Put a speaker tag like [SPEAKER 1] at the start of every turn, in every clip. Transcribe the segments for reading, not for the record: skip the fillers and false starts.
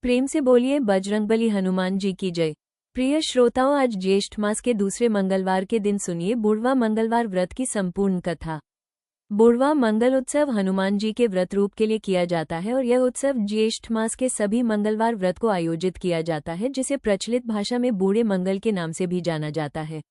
[SPEAKER 1] प्रेम से बोलिए बजरंगबली हनुमान जी की जय। प्रिय श्रोताओं, आज ज्येष्ठ मास के दूसरे मंगलवार के दिन सुनिए बुढ़वा मंगलवार व्रत की संपूर्ण कथा। बुढ़वा मंगल उत्सव हनुमान जी के व्रत रूप के लिए किया जाता है और यह उत्सव ज्येष्ठ मास के सभी मंगलवार व्रत को आयोजित किया जाता है, जिसे प्रचलित भाषा में बूढ़े मंगल के नाम से भी जाना जाता है।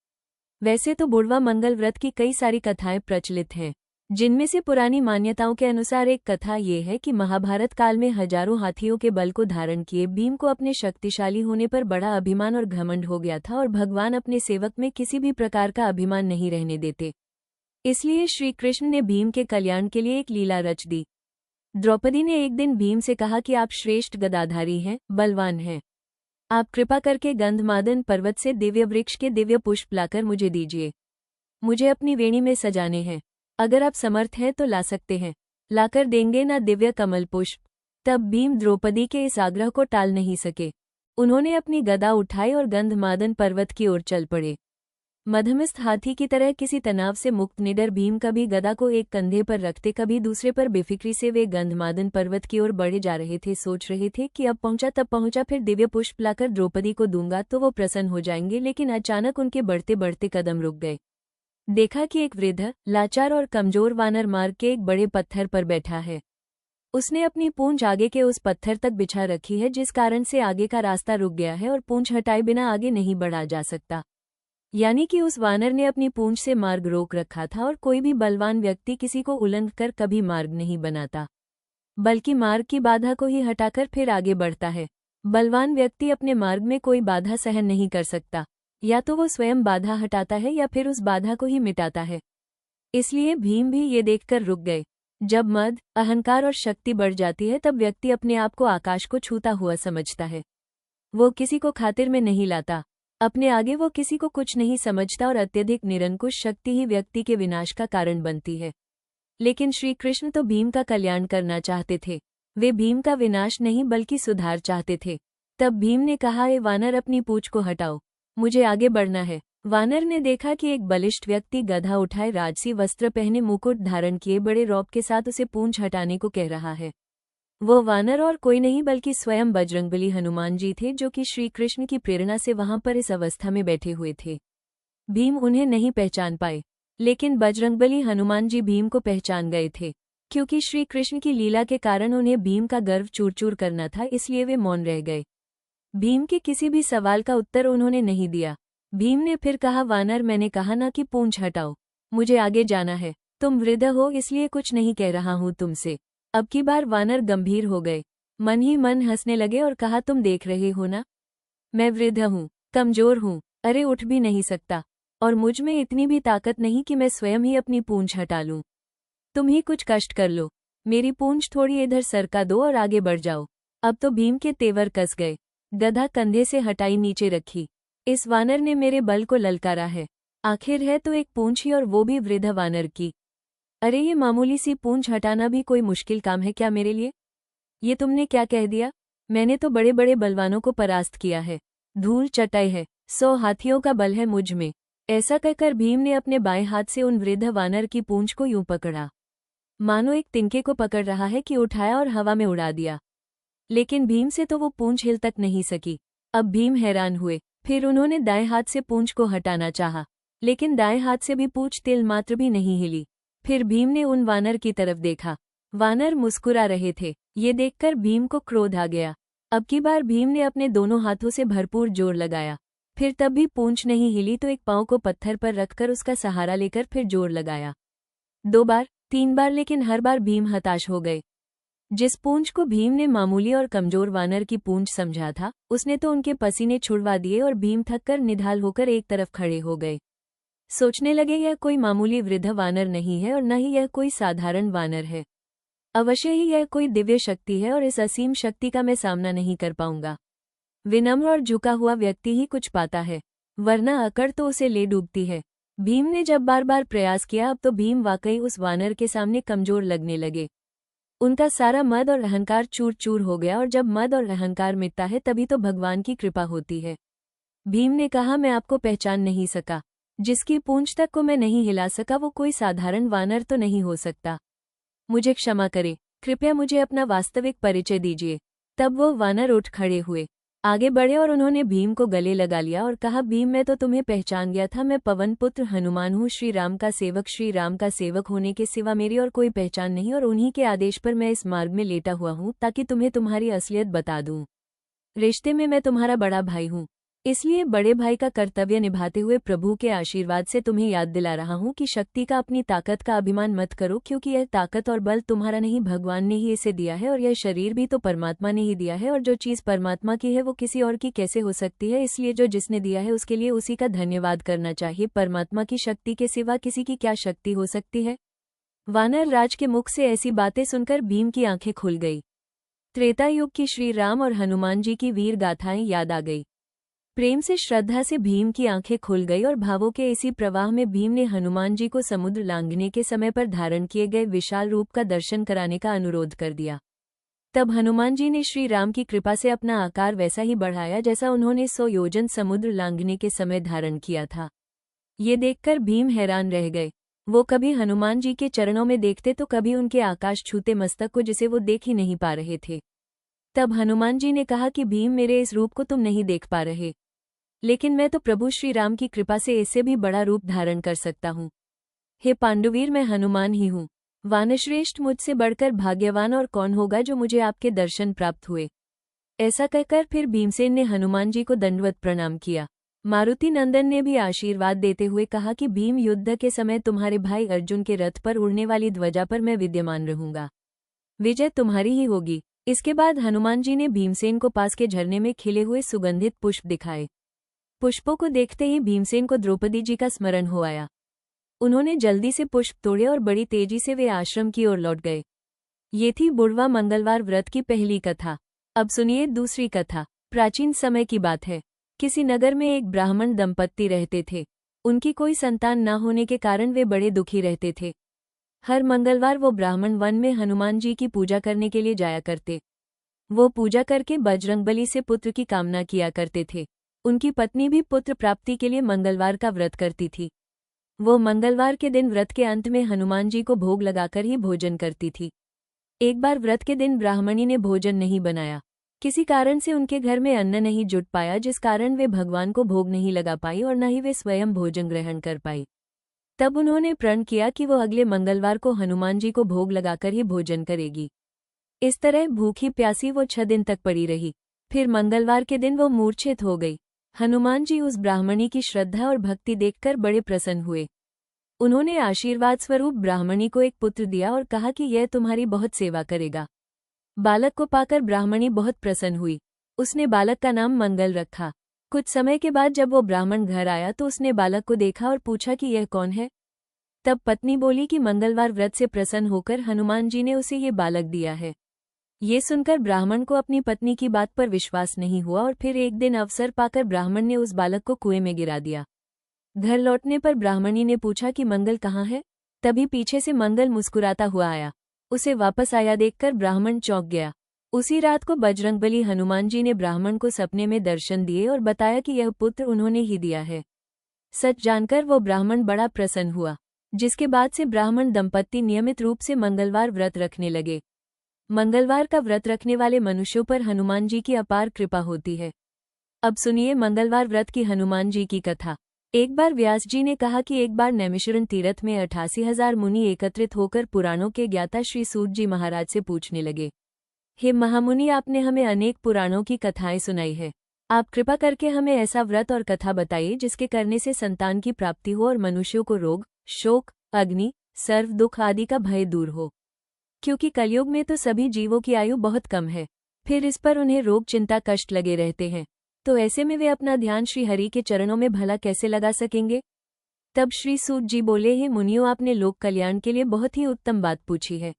[SPEAKER 1] वैसे तो बुढ़वा मंगल व्रत की कई सारी कथाएं प्रचलित हैं, जिनमें से पुरानी मान्यताओं के अनुसार एक कथा ये है कि महाभारत काल में हजारों हाथियों के बल को धारण किए भीम को अपने शक्तिशाली होने पर बड़ा अभिमान और घमंड हो गया था और भगवान अपने सेवक में किसी भी प्रकार का अभिमान नहीं रहने देते। इसलिए श्री कृष्ण ने भीम के कल्याण के लिए एक लीला रच दी। द्रौपदी ने एक दिन भीम से कहा कि आप श्रेष्ठ गदाधारी हैं, बलवान हैं। आप कृपा करके गंधमादन पर्वत से दिव्य वृक्ष के दिव्य पुष्प लाकर मुझे दीजिए। मुझे अपनी वेणी में सजाने हैं। अगर आप समर्थ हैं तो ला सकते हैं। लाकर देंगे ना दिव्य कमल पुष्प। तब भीम द्रौपदी के इस आग्रह को टाल नहीं सके। उन्होंने अपनी गदा उठाई और गंधमादन पर्वत की ओर चल पड़े। मध्यमस्थ हाथी की तरह किसी तनाव से मुक्त निडर भीम कभी गदा को एक कंधे पर रखते, कभी दूसरे पर बेफिक्री से वे गंधमादन पर्वत की ओर बढ़े जा रहे थे। सोच रहे थे कि अब पहुंचा तब पहुंचा, फिर दिव्य पुष्प लाकर द्रौपदी को दूंगा तो वो प्रसन्न हो जाएंगे। लेकिन अचानक उनके बढ़ते बढ़ते कदम रुक गए। देखा कि एक वृद्ध, लाचार और कमजोर वानर मार्ग के एक बड़े पत्थर पर बैठा है। उसने अपनी पूंछ आगे के उस पत्थर तक बिछा रखी है, जिस कारण से आगे का रास्ता रुक गया है और पूंछ हटाए बिना आगे नहीं बढ़ा जा सकता। यानी कि उस वानर ने अपनी पूंछ से मार्ग रोक रखा था और कोई भी बलवान व्यक्ति किसी को उल्लंघ कर कभी मार्ग नहीं बनाता, बल्कि मार्ग की बाधा को ही हटाकर फिर आगे बढ़ता है। बलवान व्यक्ति अपने मार्ग में कोई बाधा सहन नहीं कर सकता। या तो वो स्वयं बाधा हटाता है या फिर उस बाधा को ही मिटाता है। इसलिए भीम भी ये देखकर रुक गए। जब मद, अहंकार और शक्ति बढ़ जाती है तब व्यक्ति अपने आप को आकाश को छूता हुआ समझता है। वो किसी को खातिर में नहीं लाता। अपने आगे वो किसी को कुछ नहीं समझता और अत्यधिक निरंकुश शक्ति ही व्यक्ति के विनाश का कारण बनती है। लेकिन श्री कृष्ण तो भीम का कल्याण करना चाहते थे। वे भीम का विनाश नहीं बल्कि सुधार चाहते थे। तब भीम ने कहा, ए वानर, अपनी पूंछ को हटाओ, मुझे आगे बढ़ना है। वानर ने देखा कि एक बलिष्ठ व्यक्ति गधा उठाए, राजसी वस्त्र पहने, मुकुट धारण किए, बड़े रौब के साथ उसे पूंछ हटाने को कह रहा है। वो वानर और कोई नहीं बल्कि स्वयं बजरंगबली हनुमान जी थे, जो कि श्री कृष्ण की प्रेरणा से वहां पर इस अवस्था में बैठे हुए थे। भीम उन्हें नहीं पहचान पाए, लेकिन बजरंगबली हनुमान जी भीम को पहचान गए थे। क्योंकि श्री कृष्ण की लीला के कारण उन्हें भीम का गर्व चूर चूर करना था, इसलिए वे मौन रह गए। भीम के किसी भी सवाल का उत्तर उन्होंने नहीं दिया। भीम ने फिर कहा, वानर, मैंने कहा ना कि पूंछ हटाओ, मुझे आगे जाना है। तुम वृद्ध हो इसलिए कुछ नहीं कह रहा हूं तुमसे। अब की बार वानर गंभीर हो गए, मन ही मन हंसने लगे और कहा, तुम देख रहे हो ना, मैं वृद्ध हूँ, कमजोर हूँ, अरे उठ भी नहीं सकता, और मुझ में इतनी भी ताकत नहीं कि मैं स्वयं ही अपनी पूंछ हटा लूं। तुम ही कुछ कष्ट कर लो, मेरी पूंछ थोड़ी इधर सरका दो और आगे बढ़ जाओ। अब तो भीम के तेवर कस गए। गधा कंधे से हटाई नीचे रखी। इस वानर ने मेरे बल को ललकारा है। आखिर है तो एक पूंछ ही, और वो भी वृद्ध वानर की। अरे ये मामूली सी पूंछ हटाना भी कोई मुश्किल काम है क्या मेरे लिए? ये तुमने क्या कह दिया? मैंने तो बड़े बड़े बलवानों को परास्त किया है, धूल चटाई है, 100 हाथियों का बल है मुझ में। ऐसा कहकर भीम ने अपने बाएं हाथ से उन वृद्ध वानर की पूंछ को यूं पकड़ा, मानो एक तिनके को पकड़ रहा है, कि उठाया और हवा में उड़ा दिया। लेकिन भीम से तो वो पूंछ हिल तक नहीं सकी। अब भीम हैरान हुए। फिर उन्होंने दाएं हाथ से पूंछ को हटाना चाहा, लेकिन दाएं हाथ से भी पूंछ तिल मात्र भी नहीं हिली। फिर भीम ने उन वानर की तरफ देखा। वानर मुस्कुरा रहे थे। ये देखकर भीम को क्रोध आ गया। अब की बार भीम ने अपने दोनों हाथों से भरपूर जोर लगाया। फिर तब भी पूंछ नहीं हिली तो एक पांव को पत्थर पर रखकर उसका सहारा लेकर फिर जोर लगाया। 2 बार, 3 बार, लेकिन हर बार भीम हताश हो गए। जिस पूंछ को भीम ने मामूली और कमजोर वानर की पूंछ समझा था, उसने तो उनके पसीने छुड़वा दिए और भीम थककर निढाल होकर एक तरफ खड़े हो गए। सोचने लगे, यह कोई मामूली वृद्ध वानर नहीं है और न ही यह कोई साधारण वानर है। अवश्य ही यह कोई दिव्य शक्ति है और इस असीम शक्ति का मैं सामना नहीं कर पाऊंगा। विनम्र और झुका हुआ व्यक्ति ही कुछ पाता है, वरना अकड़ तो उसे ले डूबती है। भीम ने जब बार बार प्रयास किया, अब तो भीम वाकई उस वानर के सामने कमजोर लगने लगे। उनका सारा मद और अहंकार चूर चूर हो गया, और जब मद और अहंकार मिटता है तभी तो भगवान की कृपा होती है। भीम ने कहा, मैं आपको पहचान नहीं सका। जिसकी पूंछ तक को मैं नहीं हिला सका वो कोई साधारण वानर तो नहीं हो सकता। मुझे क्षमा करें, कृपया मुझे अपना वास्तविक परिचय दीजिए। तब वो वानर उठ खड़े हुए, आगे बढ़े और उन्होंने भीम को गले लगा लिया और कहा, भीम, मैं तो तुम्हें पहचान गया था। मैं पवन पुत्र हनुमान हूँ, श्री राम का सेवक। श्री राम का सेवक होने के सिवा मेरी और कोई पहचान नहीं, और उन्हीं के आदेश पर मैं इस मार्ग में लेटा हुआ हूँ ताकि तुम्हें तुम्हारी असलियत बता दूं। रिश्ते में मैं तुम्हारा बड़ा भाई हूँ, इसलिए बड़े भाई का कर्तव्य निभाते हुए प्रभु के आशीर्वाद से तुम्हें याद दिला रहा हूँ कि शक्ति का, अपनी ताकत का अभिमान मत करो, क्योंकि यह ताकत और बल तुम्हारा नहीं, भगवान ने ही इसे दिया है, और यह शरीर भी तो परमात्मा ने ही दिया है, और जो चीज़ परमात्मा की है वो किसी और की कैसे हो सकती है। इसलिए जो जिसने दिया है उसके लिए उसी का धन्यवाद करना चाहिए। परमात्मा की शक्ति के सिवा किसी की क्या शक्ति हो सकती है। वानर राज के मुख से ऐसी बातें सुनकर भीम की आंखें खुल गई। त्रेता युग की श्री राम और हनुमान जी की वीर गाथाएं याद आ गई। प्रेम से, श्रद्धा से भीम की आंखें खुल गई, और भावों के इसी प्रवाह में भीम ने हनुमान जी को समुद्र लांघने के समय पर धारण किए गए विशाल रूप का दर्शन कराने का अनुरोध कर दिया। तब हनुमान जी ने श्री राम की कृपा से अपना आकार वैसा ही बढ़ाया जैसा उन्होंने 100 योजन समुद्र लांघने के समय धारण किया था। ये देखकर भीम हैरान रह गए। वो कभी हनुमान जी के चरणों में देखते तो कभी उनके आकाश छूते मस्तक को, जिसे वो देख ही नहीं पा रहे थे। तब हनुमान जी ने कहा कि भीम, मेरे इस रूप को तुम नहीं देख पा रहे, लेकिन मैं तो प्रभु श्री राम की कृपा से इससे भी बड़ा रूप धारण कर सकता हूँ। हे पांडुवीर, मैं हनुमान ही हूँ। वानश्रेष्ठ, मुझसे बढ़कर भाग्यवान और कौन होगा जो मुझे आपके दर्शन प्राप्त हुए। ऐसा कहकर फिर भीमसेन ने हनुमान जी को दंडवत प्रणाम किया। मारुति नंदन ने भी आशीर्वाद देते हुए कहा कि भीम, युद्ध के समय तुम्हारे भाई अर्जुन के रथ पर उड़ने वाली ध्वजा पर मैं विद्यमान रहूंगा। विजय तुम्हारी ही होगी। इसके बाद हनुमान जी ने भीमसेन को पास के झरने में खिले हुए सुगंधित पुष्प दिखाए। पुष्पों को देखते ही भीमसेन को द्रौपदी जी का स्मरण हो आया। उन्होंने जल्दी से पुष्प तोड़े और बड़ी तेजी से वे आश्रम की ओर लौट गए। ये थी बुढ़वा मंगलवार व्रत की पहली कथा। अब सुनिए दूसरी कथा। प्राचीन समय की बात है। किसी नगर में एक ब्राह्मण दंपत्ति रहते थे। उनकी कोई संतान न होने के कारण वे बड़े दुखी रहते थे। हर मंगलवार वो ब्राह्मण वन में हनुमान जी की पूजा करने के लिए जाया करते। वो पूजा करके बजरंगबली से पुत्र की कामना किया करते थे। उनकी पत्नी भी पुत्र प्राप्ति के लिए मंगलवार का व्रत करती थी। वो मंगलवार के दिन व्रत के अंत में हनुमान जी को भोग लगाकर ही भोजन करती थी। एक बार व्रत के दिन ब्राह्मणी ने भोजन नहीं बनाया। किसी कारण से उनके घर में अन्न नहीं जुट पाया, जिस कारण वे भगवान को भोग नहीं लगा पाई और न ही वे स्वयं भोजन ग्रहण कर पाई। तब उन्होंने प्रण किया कि वो अगले मंगलवार को हनुमान जी को भोग लगाकर ही भोजन करेगी। इस तरह भूखी प्यासी वो 6 दिन तक पड़ी रही। फिर मंगलवार के दिन वो मूर्छित हो गई। हनुमान जी उस ब्राह्मणी की श्रद्धा और भक्ति देखकर बड़े प्रसन्न हुए। उन्होंने आशीर्वाद स्वरूप ब्राह्मणी को एक पुत्र दिया और कहा कि यह तुम्हारी बहुत सेवा करेगा। बालक को पाकर ब्राह्मणी बहुत प्रसन्न हुई। उसने बालक का नाम मंगल रखा। कुछ समय के बाद जब वो ब्राह्मण घर आया तो उसने बालक को देखा और पूछा कि यह कौन है। तब पत्नी बोली कि मंगलवार व्रत से प्रसन्न होकर हनुमान जी ने उसे ये बालक दिया है। ये सुनकर ब्राह्मण को अपनी पत्नी की बात पर विश्वास नहीं हुआ और फिर एक दिन अवसर पाकर ब्राह्मण ने उस बालक को कुएं में गिरा दिया। घर लौटने पर ब्राह्मणी ने पूछा कि मंगल कहाँ है। तभी पीछे से मंगल मुस्कुराता हुआ आया। उसे वापस आया देखकर ब्राह्मण चौंक गया। उसी रात को बजरंगबली हनुमान जी ने ब्राह्मण को सपने में दर्शन दिए और बताया कि यह पुत्र उन्होंने ही दिया है। सच जानकर वो ब्राह्मण बड़ा प्रसन्न हुआ, जिसके बाद से ब्राह्मण दंपत्ति नियमित रूप से मंगलवार व्रत रखने लगे। मंगलवार का व्रत रखने वाले मनुष्यों पर हनुमान जी की अपार कृपा होती है। अब सुनिए मंगलवार व्रत की हनुमान जी की कथा। एक बार व्यास जी ने कहा कि एक बार नैमिषारण्य तीर्थ में 88,000 मुनि एकत्रित होकर पुराणों के ज्ञाता श्री सूत जी महाराज से पूछने लगे, हे महामुनि, आपने हमें अनेक पुराणों की कथाएं सुनाई है। आप कृपा करके हमें ऐसा व्रत और कथा बताइए जिसके करने से संतान की प्राप्ति हो और मनुष्यों को रोग, शोक, अग्नि, सर्व दुख आदि का भय दूर हो। क्योंकि कलयुग में तो सभी जीवों की आयु बहुत कम है, फिर इस पर उन्हें रोग, चिंता, कष्ट लगे रहते हैं, तो ऐसे में वे अपना ध्यान श्री हरि के चरणों में भला कैसे लगा सकेंगे। तब श्री सूत जी बोले, हे मुनियों, आपने लोक कल्याण के लिए बहुत ही उत्तम बात पूछी है।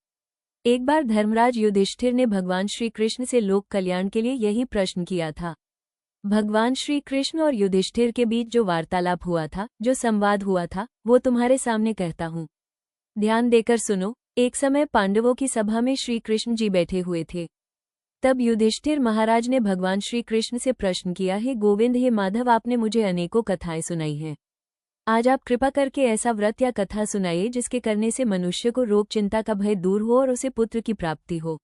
[SPEAKER 1] एक बार धर्मराज युधिष्ठिर ने भगवान श्री कृष्ण से लोक कल्याण के लिए यही प्रश्न किया था। भगवान श्री कृष्ण और युधिष्ठिर के बीच जो वार्तालाप हुआ था, जो संवाद हुआ था, वो तुम्हारे सामने कहता हूँ। ध्यान देकर सुनो। एक समय पांडवों की सभा में श्री कृष्ण जी बैठे हुए थे। तब युधिष्ठिर महाराज ने भगवान श्री कृष्ण से प्रश्न किया, हे गोविंद, हे माधव, आपने मुझे अनेकों कथाएं सुनाई हैं। आज आप कृपा करके ऐसा व्रत या कथा सुनाइए जिसके करने से मनुष्य को रोग, चिंता का भय दूर हो और उसे पुत्र की प्राप्ति हो।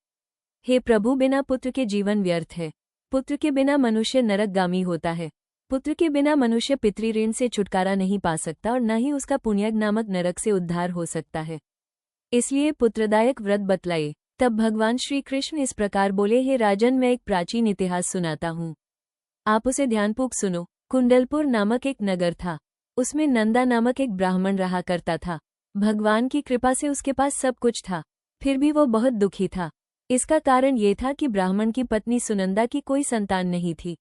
[SPEAKER 1] हे प्रभु, बिना पुत्र के जीवन व्यर्थ है। पुत्र के बिना मनुष्य नरकगामी होता है। पुत्र के बिना मनुष्य पितृऋण से छुटकारा नहीं पा सकता और न ही उसका पुण्यग नामक नरक से उद्धार हो सकता है। इसलिए पुत्रदायक व्रत बतलाए। तब भगवान श्री कृष्ण इस प्रकार बोले, हे राजन, मैं एक प्राचीन इतिहास सुनाता हूँ, आप उसे ध्यानपूर्वक सुनो। कुंडलपुर नामक एक नगर था। उसमें नंदा नामक एक ब्राह्मण रहा करता था। भगवान की कृपा से उसके पास सब कुछ था, फिर भी वो बहुत दुखी था। इसका कारण ये था कि ब्राह्मण की पत्नी सुनंदा की कोई संतान नहीं थी।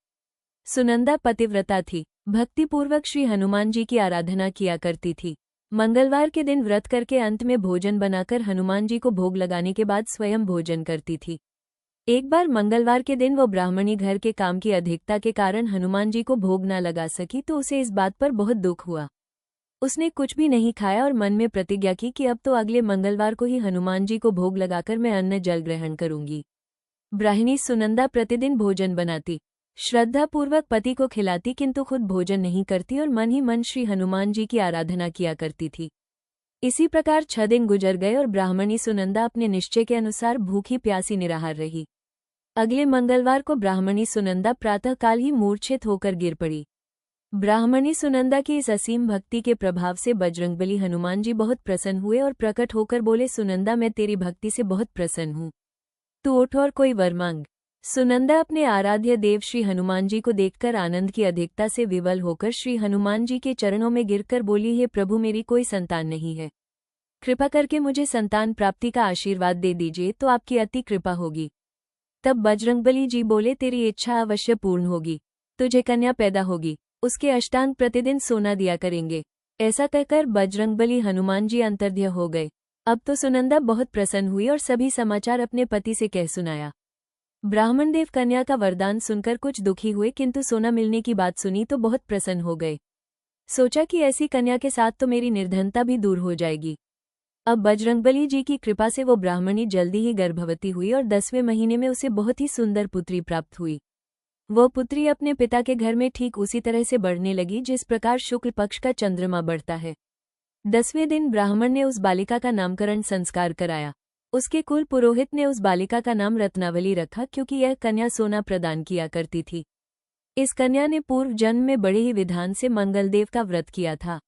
[SPEAKER 1] सुनंदा पतिव्रता थी, भक्तिपूर्वक श्री हनुमान जी की आराधना किया करती थी। मंगलवार के दिन व्रत करके अंत में भोजन बनाकर हनुमान जी को भोग लगाने के बाद स्वयं भोजन करती थी। एक बार मंगलवार के दिन वो ब्राह्मणी घर के काम की अधिकता के कारण हनुमान जी को भोग न लगा सकी, तो उसे इस बात पर बहुत दुख हुआ। उसने कुछ भी नहीं खाया और मन में प्रतिज्ञा की कि अब तो अगले मंगलवार को ही हनुमान जी को भोग लगाकर मैं अन्न जल ग्रहण करूंगी। ब्राह्मणी सुनंदा प्रतिदिन भोजन बनाती, श्रद्धापूर्वक पति को खिलाती, किंतु खुद भोजन नहीं करती और मन ही मन श्री हनुमान जी की आराधना किया करती थी। इसी प्रकार 6 दिन गुजर गए और ब्राह्मणी सुनंदा अपने निश्चय के अनुसार भूखी प्यासी निराहार रही। अगले मंगलवार को ब्राह्मणी सुनंदा प्रातःकाल ही मूर्छित होकर गिर पड़ी। ब्राह्मणी सुनंदा की इस असीम भक्ति के प्रभाव से बजरंगबली हनुमान जी बहुत प्रसन्न हुए और प्रकट होकर बोले, सुनंदा, मैं तेरी भक्ति से बहुत प्रसन्न हूँ, तू उठ और कोई वर मांग। सुनंदा अपने आराध्य देव श्री हनुमान जी को देखकर आनंद की अधिकता से विवल होकर श्री हनुमान जी के चरणों में गिरकर बोली, हे प्रभु, मेरी कोई संतान नहीं है, कृपा करके मुझे संतान प्राप्ति का आशीर्वाद दे दीजिए, तो आपकी अति कृपा होगी। तब बजरंगबली जी बोले, तेरी इच्छा अवश्य पूर्ण होगी, तुझे कन्या पैदा होगी, उसके अष्टांग प्रतिदिन सोना दिया करेंगे। ऐसा कहकर बजरंगबली हनुमान जी अंतर्ध्य हो गए। अब तो सुनंदा बहुत प्रसन्न हुई और सभी समाचार अपने पति से कह सुनाया। ब्राह्मण देव कन्या का वरदान सुनकर कुछ दुखी हुए, किंतु सोना मिलने की बात सुनी तो बहुत प्रसन्न हो गए। सोचा कि ऐसी कन्या के साथ तो मेरी निर्धनता भी दूर हो जाएगी। अब बजरंगबली जी की कृपा से वो ब्राह्मणी जल्दी ही गर्भवती हुई और 10वें महीने में उसे बहुत ही सुंदर पुत्री प्राप्त हुई। वो पुत्री अपने पिता के घर में ठीक उसी तरह से बढ़ने लगी जिस प्रकार शुक्ल पक्ष का चंद्रमा बढ़ता है। 10वें दिन ब्राह्मण ने उस बालिका का नामकरण संस्कार कराया। उसके कुल पुरोहित ने उस बालिका का नाम रत्नावली रखा, क्योंकि यह कन्या सोना प्रदान किया करती थी। इस कन्या ने पूर्व जन्म में बड़े ही विधान से मंगलदेव का व्रत किया था।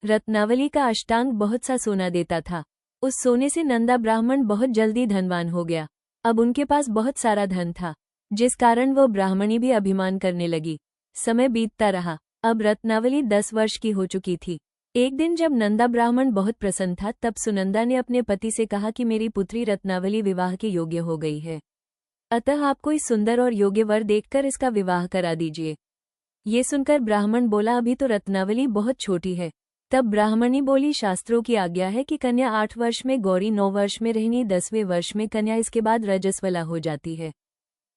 [SPEAKER 1] रत्नावली का अष्टांग बहुत सा सोना देता था। उस सोने से नंदा ब्राह्मण बहुत जल्दी धनवान हो गया। अब उनके पास बहुत सारा धन था, जिस कारण वो ब्राह्मणी भी अभिमान करने लगी। समय बीतता रहा। अब रत्नावली 10 वर्ष की हो चुकी थी। एक दिन जब नंदा ब्राह्मण बहुत प्रसन्न था, तब सुनंदा ने अपने पति से कहा कि मेरी पुत्री रत्नावली विवाह के योग्य हो गई है, अतः आप कोई सुंदर और योग्य वर देखकर इसका विवाह करा दीजिए। ये सुनकर ब्राह्मण बोला, अभी तो रत्नावली बहुत छोटी है। तब ब्राह्मणी बोली, शास्त्रों की आज्ञा है कि कन्या 8 वर्ष में गौरी, 9 वर्ष में रहनी, 10वें वर्ष में कन्या, इसके बाद रजस्वला हो जाती है।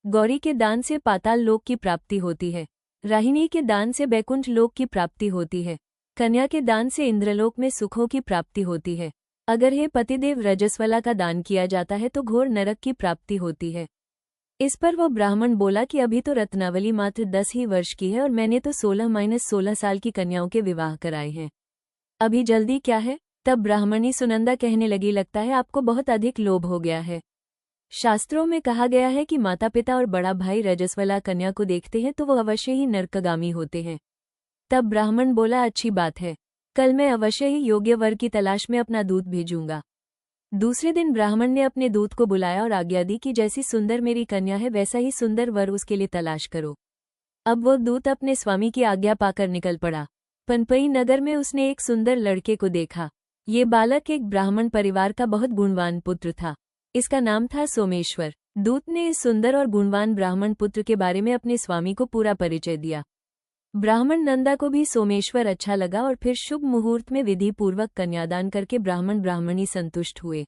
[SPEAKER 1] गौरी के दान से पाताल लोक की प्राप्ति होती है, राहिणी के दान से बैकुंठ लोक की प्राप्ति होती है, कन्या के दान से इंद्रलोक में सुखों की प्राप्ति होती है। अगर हे पतिदेव रजस्वला का दान किया जाता है तो घोर नरक की प्राप्ति होती है। इस पर वो ब्राह्मण बोला कि अभी तो रत्नावली मात्र 10 ही वर्ष की है और मैंने तो 16-16 साल की कन्याओं के विवाह कराए हैं, अभी जल्दी क्या है। तब ब्राह्मणी सुनंदा कहने लगी, लगता है आपको बहुत अधिक लोभ हो गया है। शास्त्रों में कहा गया है कि माता पिता और बड़ा भाई रजस्वला कन्या को देखते हैं तो वो अवश्य ही नरकगामी होते हैं। तब ब्राह्मण बोला, अच्छी बात है, कल मैं अवश्य ही योग्य वर की तलाश में अपना दूत भेजूंगा। दूसरे दिन ब्राह्मण ने अपने दूत को बुलाया और आज्ञा दी कि जैसी सुंदर मेरी कन्या है वैसा ही सुंदर वर उसके लिए तलाश करो। अब वो दूत अपने स्वामी की आज्ञा पाकर निकल पड़ा। पनपई नगर में उसने एक सुंदर लड़के को देखा। ये बालक एक ब्राह्मण परिवार का बहुत गुणवान पुत्र था। इसका नाम था सोमेश्वर। दूत ने इस सुंदर और गुणवान ब्राह्मण पुत्र के बारे में अपने स्वामी को पूरा परिचय दिया। ब्राह्मण नंदा को भी सोमेश्वर अच्छा लगा और फिर शुभ मुहूर्त में विधि पूर्वक कन्यादान करके ब्राह्मण ब्राह्मणी संतुष्ट हुए।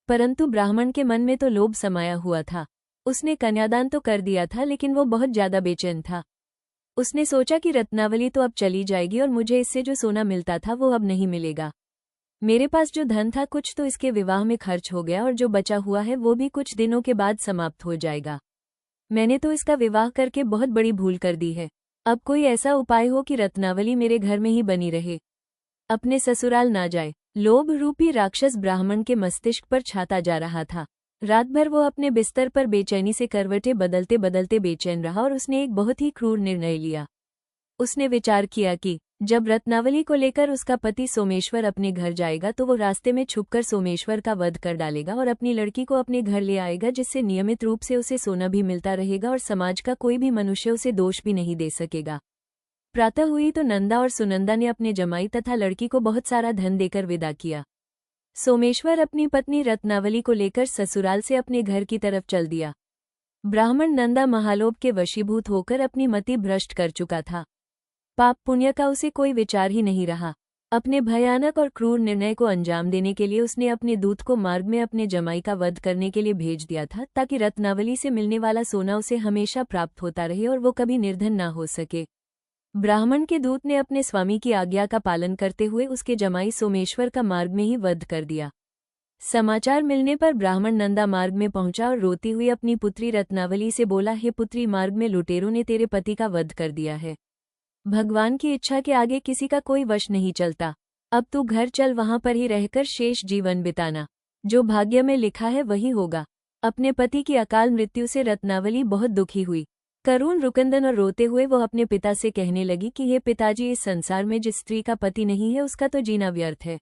[SPEAKER 1] परंतु ब्राह्मण के मन में तो लोभ समाया हुआ था। उसने कन्यादान तो कर दिया था, लेकिन वो बहुत ज्यादा बेचैन था। उसने सोचा कि रत्नावली तो अब चली जाएगी और मुझे इससे जो सोना मिलता था वो अब नहीं मिलेगा। मेरे पास जो धन था कुछ तो इसके विवाह में खर्च हो गया और जो बचा हुआ है वो भी कुछ दिनों के बाद समाप्त हो जाएगा। मैंने तो इसका विवाह करके बहुत बड़ी भूल कर दी है। अब कोई ऐसा उपाय हो कि रत्नावली मेरे घर में ही बनी रहे, अपने ससुराल ना जाए। लोभ रूपी राक्षस ब्राह्मण के मस्तिष्क पर छाता जा रहा था। रात भर वो अपने बिस्तर पर बेचैनी से करवटें बदलते बदलते बेचैन रहा और उसने एक बहुत ही क्रूर निर्णय लिया। उसने विचार किया कि जब रत्नावली को लेकर उसका पति सोमेश्वर अपने घर जाएगा तो वो रास्ते में छुपकर सोमेश्वर का वध कर डालेगा और अपनी लड़की को अपने घर ले आएगा, जिससे नियमित रूप से उसे सोना भी मिलता रहेगा और समाज का कोई भी मनुष्य उसे दोष भी नहीं दे सकेगा। प्रातः हुई तो नंदा और सुनंदा ने अपने जमाई तथा लड़की को बहुत सारा धन देकर विदा किया। सोमेश्वर अपनी पत्नी रत्नावली को लेकर ससुराल से अपने घर की तरफ चल दिया। ब्राह्मण नंदा महालोभ के वशीभूत होकर अपनी मति भ्रष्ट कर चुका था। पाप पुण्य का उसे कोई विचार ही नहीं रहा। अपने भयानक और क्रूर निर्णय को अंजाम देने के लिए उसने अपने दूत को मार्ग में अपने जमाई का वध करने के लिए भेज दिया था, ताकि रत्नावली से मिलने वाला सोना उसे हमेशा प्राप्त होता रहे और वो कभी निर्धन ना हो सके। ब्राह्मण के दूत ने अपने स्वामी की आज्ञा का पालन करते हुए उसके जमाई सोमेश्वर का मार्ग में ही वध कर दिया। समाचार मिलने पर ब्राह्मण नंदा मार्ग में पहुंचा और रोती हुई अपनी पुत्री रत्नावली से बोला, हे पुत्री, मार्ग में लुटेरों ने तेरे पति का वध कर दिया है। भगवान की इच्छा के आगे किसी का कोई वश नहीं चलता। अब तू घर चल, वहां पर ही रहकर शेष जीवन बिताना। जो भाग्य में लिखा है वही होगा। अपने पति की अकाल मृत्यु से रत्नावली बहुत दुखी हुई। करुण रुकंदन और रोते हुए वो अपने पिता से कहने लगी कि हे पिताजी, इस संसार में जिस स्त्री का पति नहीं है उसका तो जीना व्यर्थ है।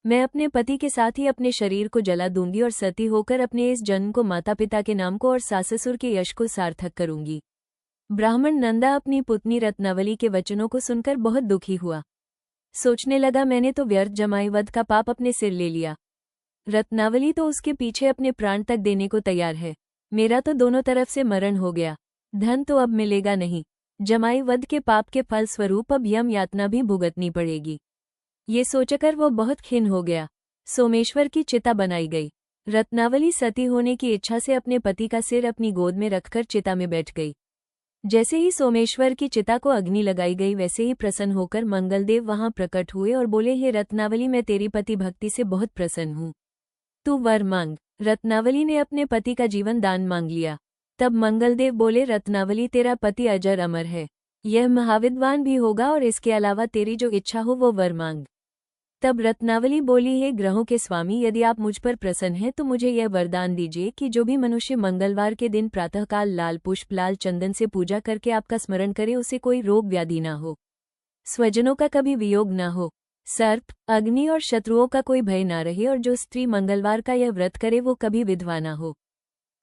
[SPEAKER 1] मैं अपने पति के साथ ही अपने शरीर को जला दूंगी और सती होकर अपने इस जन्म को माता पिता के नाम को और सास ससुर के यश को सार्थक करूंगी। ब्राह्मण नंदा अपनी पुतनी रत्नावली के वचनों को सुनकर बहुत दुखी हुआ। सोचने लगा, मैंने तो व्यर्थ जमाई वध का पाप अपने सिर ले लिया। रत्नावली तो उसके पीछे अपने प्राण तक देने को तैयार है। मेरा तो दोनों तरफ से मरण हो गया। धन तो अब मिलेगा नहीं। जमाई वध के पाप के फल स्वरूप अब यम यातना भी भुगतनी पड़ेगी। ये सोचकर वो बहुत खिन्न हो गया। सोमेश्वर की चिता बनाई गई। रत्नावली सती होने की इच्छा से अपने पति का सिर अपनी गोद में रखकर चिता में बैठ गई। जैसे ही सोमेश्वर की चिता को अग्नि लगाई गई, वैसे ही प्रसन्न होकर मंगलदेव वहां प्रकट हुए और बोले, हे रत्नावली, मैं तेरी पति भक्ति से बहुत प्रसन्न हूँ। तू वर मांग। रत्नावली ने अपने पति का जीवन दान मांग लिया। तब मंगलदेव बोले, रत्नावली, तेरा पति अजर अमर है। यह महाविद्वान भी होगा और इसके अलावा तेरी जो इच्छा हो वो वर मांग। तब रत्नावली बोली, हे ग्रहों के स्वामी, यदि आप मुझ पर प्रसन्न हैं तो मुझे यह वरदान दीजिए कि जो भी मनुष्य मंगलवार के दिन प्रातःकाल लाल पुष्प लाल चंदन से पूजा करके आपका स्मरण करे, उसे कोई रोग व्याधि ना हो, स्वजनों का कभी वियोग ना हो, सर्प अग्नि और शत्रुओं का कोई भय ना रहे, और जो स्त्री मंगलवार का यह व्रत करे वो कभी विधवा ना हो।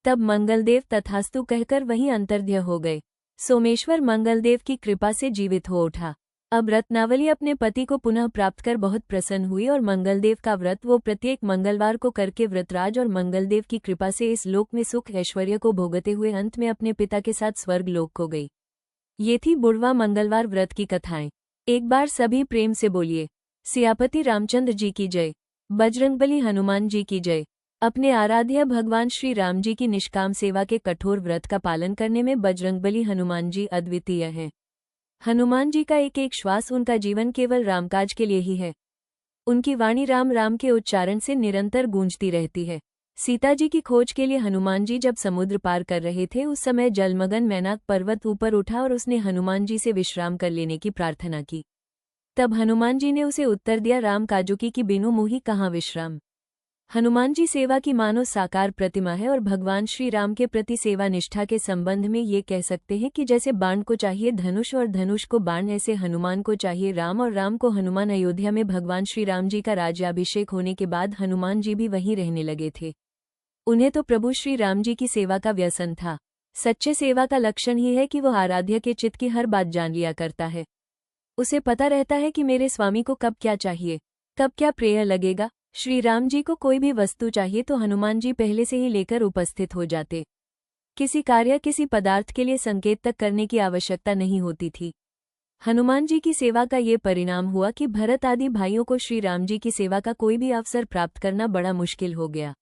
[SPEAKER 1] तब मंगलदेव तथास्तु कहकर वहीं अंतर्ध्य हो गए। सोमेश्वर मंगलदेव की कृपा से जीवित हो उठा। अब रत्नावली अपने पति को पुनः प्राप्त कर बहुत प्रसन्न हुई और मंगलदेव का व्रत वो प्रत्येक मंगलवार को करके व्रतराज और मंगलदेव की कृपा से इस लोक में सुख ऐश्वर्य को भोगते हुए अंत में अपने पिता के साथ स्वर्ग लोक को गई। ये थी बुढ़वा मंगलवार व्रत की कथाएं। एक बार सभी प्रेम से बोलिए, सियापति रामचंद्र जी की जय, बजरंगबली हनुमान जी की जय। अपने आराध्य भगवान श्री राम जी की निष्काम सेवा के कठोर व्रत का पालन करने में बजरंगबली हनुमान जी अद्वितीय हैं। हनुमान जी का एक एक श्वास उनका जीवन केवल रामकाज के लिए ही है। उनकी वाणी राम राम के उच्चारण से निरंतर गूंजती रहती है। सीता जी की खोज के लिए हनुमान जी जब समुद्र पार कर रहे थे, उस समय जलमगन मैनाक पर्वत ऊपर उठा और उसने हनुमान जी से विश्राम कर लेने की प्रार्थना की। तब हनुमान जी ने उसे उत्तर दिया, राम काजुकी की बिनु मुही कहाँ विश्राम। हनुमान जी सेवा की मानो साकार प्रतिमा है और भगवान श्री राम के प्रति सेवा निष्ठा के संबंध में ये कह सकते हैं कि जैसे बाण को चाहिए धनुष और धनुष को बाण, ऐसे हनुमान को चाहिए राम और राम को हनुमान। अयोध्या में भगवान श्री राम जी का राज्याभिषेक होने के बाद हनुमान जी भी वहीं रहने लगे थे। उन्हें तो प्रभु श्री राम जी की सेवा का व्यसन था। सच्चे सेवा का लक्षण ही है कि वो आराध्य के चित्त की हर बात जान लिया करता है। उसे पता रहता है कि मेरे स्वामी को कब क्या चाहिए, कब क्या प्रिय लगेगा। श्री राम जी को कोई भी वस्तु चाहिए तो हनुमान जी पहले से ही लेकर उपस्थित हो जाते। किसी कार्य किसी पदार्थ के लिए संकेत तक करने की आवश्यकता नहीं होती थी। हनुमान जी की सेवा का ये परिणाम हुआ कि भरत आदि भाइयों को श्री राम जी की सेवा का कोई भी अवसर प्राप्त करना बड़ा मुश्किल हो गया।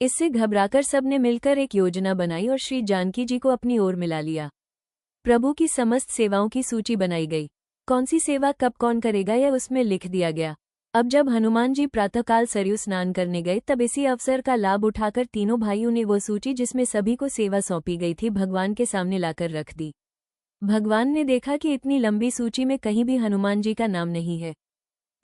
[SPEAKER 1] इससे घबराकर सबने मिलकर एक योजना बनाई और श्री जानकी जी को अपनी ओर मिला लिया। प्रभु की समस्त सेवाओं की सूची बनाई गई। कौन सी सेवा कब कौन करेगा यह उसमें लिख दिया गया। अब जब हनुमान जी प्रातःकाल सरयू स्नान करने गए, तब इसी अवसर का लाभ उठाकर तीनों भाइयों ने वो सूची जिसमें सभी को सेवा सौंपी गई थी भगवान के सामने लाकर रख दी। भगवान ने देखा कि इतनी लंबी सूची में कहीं भी हनुमान जी का नाम नहीं है,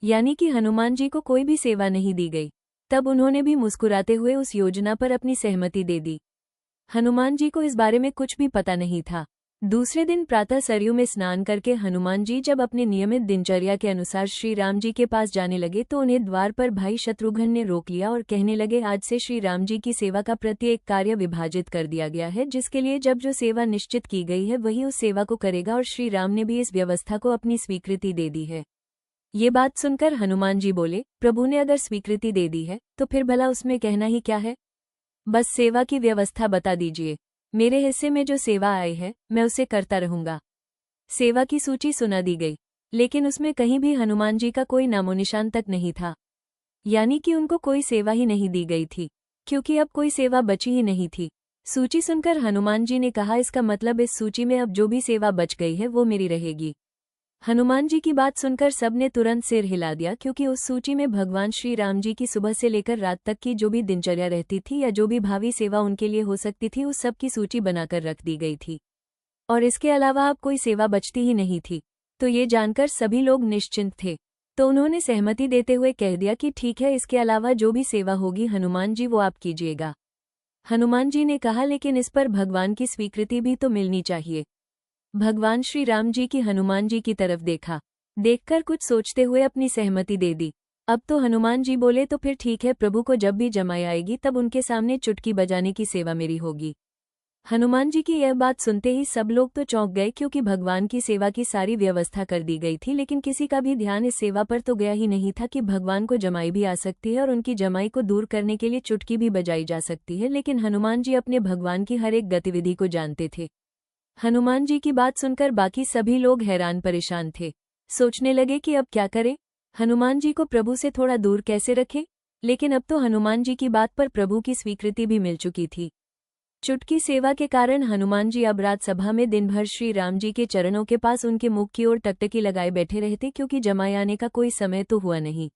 [SPEAKER 1] यानी कि हनुमान जी को कोई भी सेवा नहीं दी गई। तब उन्होंने भी मुस्कुराते हुए उस योजना पर अपनी सहमति दे दी। हनुमान जी को इस बारे में कुछ भी पता नहीं था। दूसरे दिन प्रातः सरयू में स्नान करके हनुमान जी जब अपने नियमित दिनचर्या के अनुसार श्री राम जी के पास जाने लगे तो उन्हें द्वार पर भाई शत्रुघ्न ने रोक लिया और कहने लगे, आज से श्री राम जी की सेवा का प्रत्येक कार्य विभाजित कर दिया गया है, जिसके लिए जब जो सेवा निश्चित की गई है वही उस सेवा को करेगा, और श्री राम ने भी इस व्यवस्था को अपनी स्वीकृति दे दी है। ये बात सुनकर हनुमान जी बोले, प्रभु ने अगर स्वीकृति दे दी है तो फिर भला उसमें कहना ही क्या है। बस सेवा की व्यवस्था बता दीजिए, मेरे हिस्से में जो सेवा आई है मैं उसे करता रहूंगा। सेवा की सूची सुना दी गई, लेकिन उसमें कहीं भी हनुमान जी का कोई नामोनिशान तक नहीं था, यानी कि उनको कोई सेवा ही नहीं दी गई थी, क्योंकि अब कोई सेवा बची ही नहीं थी। सूची सुनकर हनुमान जी ने कहा, इसका मतलब इस सूची में अब जो भी सेवा बच गई है वो मेरी रहेगी। हनुमान जी की बात सुनकर सबने तुरंत सिर हिला दिया, क्योंकि उस सूची में भगवान श्री राम जी की सुबह से लेकर रात तक की जो भी दिनचर्या रहती थी या जो भी भावी सेवा उनके लिए हो सकती थी उस सब की सूची बनाकर रख दी गई थी, और इसके अलावा अब कोई सेवा बचती ही नहीं थी। तो ये जानकर सभी लोग निश्चिंत थे, तो उन्होंने सहमति देते हुए कह दिया कि ठीक है, इसके अलावा जो भी सेवा होगी हनुमान जी वो आप कीजिएगा। हनुमान जी ने कहा, लेकिन इस पर भगवान की स्वीकृति भी तो मिलनी चाहिए। भगवान श्री राम जी की हनुमान जी की तरफ देखा, देखकर कुछ सोचते हुए अपनी सहमति दे दी। अब तो हनुमान जी बोले, तो फिर ठीक है, प्रभु को जब भी जमाई आएगी तब उनके सामने चुटकी बजाने की सेवा मेरी होगी। हनुमान जी की यह बात सुनते ही सब लोग तो चौंक गए, क्योंकि भगवान की सेवा की सारी व्यवस्था कर दी गई थी, लेकिन किसी का भी ध्यान इस सेवा पर तो गया ही नहीं था कि भगवान को जमाई भी आ सकती है और उनकी जमाई को दूर करने के लिए चुटकी भी बजाई जा सकती है। लेकिन हनुमान जी अपने भगवान की हर एक गतिविधि को जानते थे। हनुमान जी की बात सुनकर बाकी सभी लोग हैरान परेशान थे, सोचने लगे कि अब क्या करें, हनुमान जी को प्रभु से थोड़ा दूर कैसे रखें। लेकिन अब तो हनुमान जी की बात पर प्रभु की स्वीकृति भी मिल चुकी थी। चुटकी सेवा के कारण हनुमान जी अब रात सभा में दिन भर श्री राम जी के चरणों के पास उनके मुख की ओर टकटकी लगाए बैठे रहते, क्योंकि जमाई आने का कोई समय तो हुआ नहीं।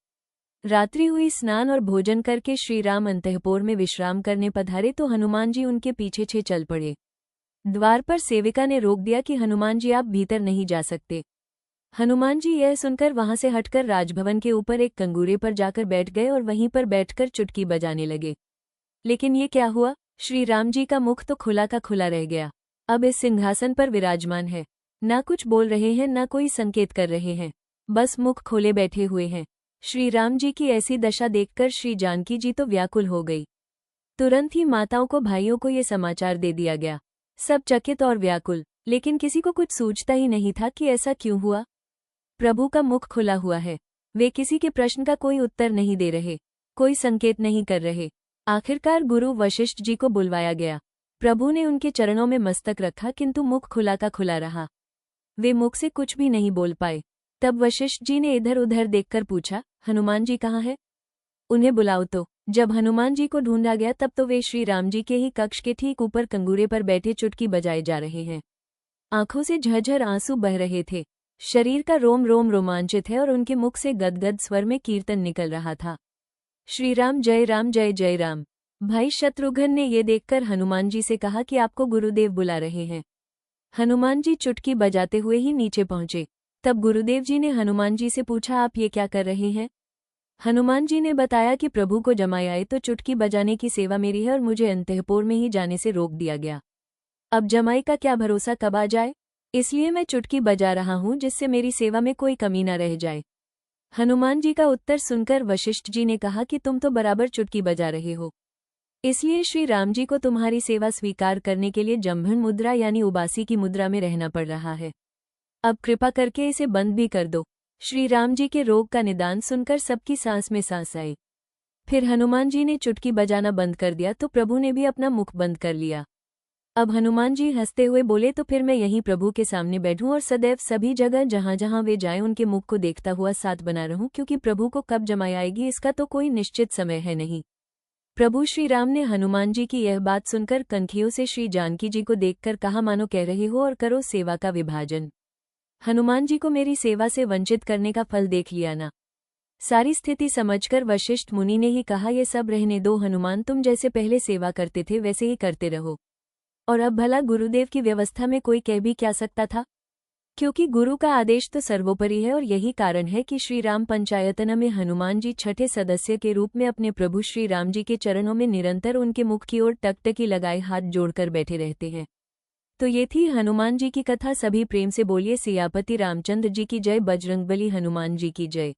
[SPEAKER 1] रात्रि हुई, स्नान और भोजन करके श्री राम अंतःपुर में विश्राम करने पधारे तो हनुमान जी उनके पीछे चल पड़े। द्वार पर सेविका ने रोक दिया कि हनुमान जी आप भीतर नहीं जा सकते। हनुमान जी यह सुनकर वहां से हटकर राजभवन के ऊपर एक कंगूरे पर जाकर बैठ गए और वहीं पर बैठकर चुटकी बजाने लगे। लेकिन ये क्या हुआ, श्री राम जी का मुख तो खुला का खुला रह गया। अब इस सिंहासन पर विराजमान है, ना कुछ बोल रहे हैं ना कोई संकेत कर रहे हैं, बस मुख खोले बैठे हुए हैं। श्री राम जी की ऐसी दशा देखकर श्री जानकी जी तो व्याकुल हो गई। तुरंत ही माताओं को भाइयों को ये समाचार दे दिया गया। सब चकित और व्याकुल, लेकिन किसी को कुछ सूझता ही नहीं था कि ऐसा क्यों हुआ। प्रभु का मुख खुला हुआ है, वे किसी के प्रश्न का कोई उत्तर नहीं दे रहे, कोई संकेत नहीं कर रहे। आखिरकार गुरु वशिष्ठ जी को बुलवाया गया। प्रभु ने उनके चरणों में मस्तक रखा, किंतु मुख खुला का खुला रहा, वे मुख से कुछ भी नहीं बोल पाए। तब वशिष्ठ जी ने इधर उधर देखकर पूछा, हनुमान जी कहाँ है, उन्हें बुलाओ तो। जब हनुमान जी को ढूंढा गया तब तो वे श्री राम जी के ही कक्ष के ठीक ऊपर कंगूरे पर बैठे चुटकी बजाए जा रहे हैं। आंखों से झरझर आंसू बह रहे थे, शरीर का रोम रोम रोमांचित है और उनके मुख से गदगद स्वर में कीर्तन निकल रहा था, श्री राम जय राम जय जय राम। भाई शत्रुघ्न ने ये देखकर हनुमान जी से कहा कि आपको गुरुदेव बुला रहे हैं। हनुमान जी चुटकी बजाते हुए ही नीचे पहुंचे। तब गुरुदेव जी ने हनुमान जी से पूछा, आप ये क्या कर रहे हैं। हनुमान जी ने बताया कि प्रभु को जमाई आए तो चुटकी बजाने की सेवा मेरी है और मुझे अंतःपुर में ही जाने से रोक दिया गया। अब जमाई का क्या भरोसा कब आ जाए, इसलिए मैं चुटकी बजा रहा हूं, जिससे मेरी सेवा में कोई कमी न रह जाए। हनुमान जी का उत्तर सुनकर वशिष्ठ जी ने कहा कि तुम तो बराबर चुटकी बजा रहे हो, इसलिए श्री राम जी को तुम्हारी सेवा स्वीकार करने के लिए जंभन मुद्रा यानी उबासी की मुद्रा में रहना पड़ रहा है। अब कृपा करके इसे बंद भी कर दो। श्री राम जी के रोग का निदान सुनकर सबकी सांस में सांस आई। फिर हनुमान जी ने चुटकी बजाना बंद कर दिया तो प्रभु ने भी अपना मुख बंद कर लिया। अब हनुमान जी हंसते हुए बोले, तो फिर मैं यहीं प्रभु के सामने बैठूं और सदैव सभी जगह जहां जहां वे जाएं उनके मुख को देखता हुआ साथ बना रहूं, क्योंकि प्रभु को कब जमाई आएगी इसका तो कोई निश्चित समय है नहीं। प्रभु श्री राम ने हनुमान जी की यह बात सुनकर कनखियों से श्री जानकी जी को देखकर कहा, मानो कह रहे हो और करो सेवा का विभाजन। हनुमान जी को मेरी सेवा से वंचित करने का फल देख लिया ना। सारी स्थिति समझकर वशिष्ठ मुनि ने ही कहा, ये सब रहने दो हनुमान, तुम जैसे पहले सेवा करते थे वैसे ही करते रहो। और अब भला गुरुदेव की व्यवस्था में कोई कह भी क्या सकता था। क्योंकि गुरु का आदेश तो सर्वोपरि है और यही कारण है कि श्री राम पंचायतन में हनुमान जी छठे सदस्य के रूप में अपने प्रभु श्री राम जी के चरणों में निरंतर उनके मुख की ओर टकटकी लगाए हाथ जोड़कर बैठे रहते हैं। तो ये थी हनुमान जी की कथा। सभी प्रेम से बोलिए सियापति रामचंद्र जी की जय, बजरंगबली हनुमान जी की जय।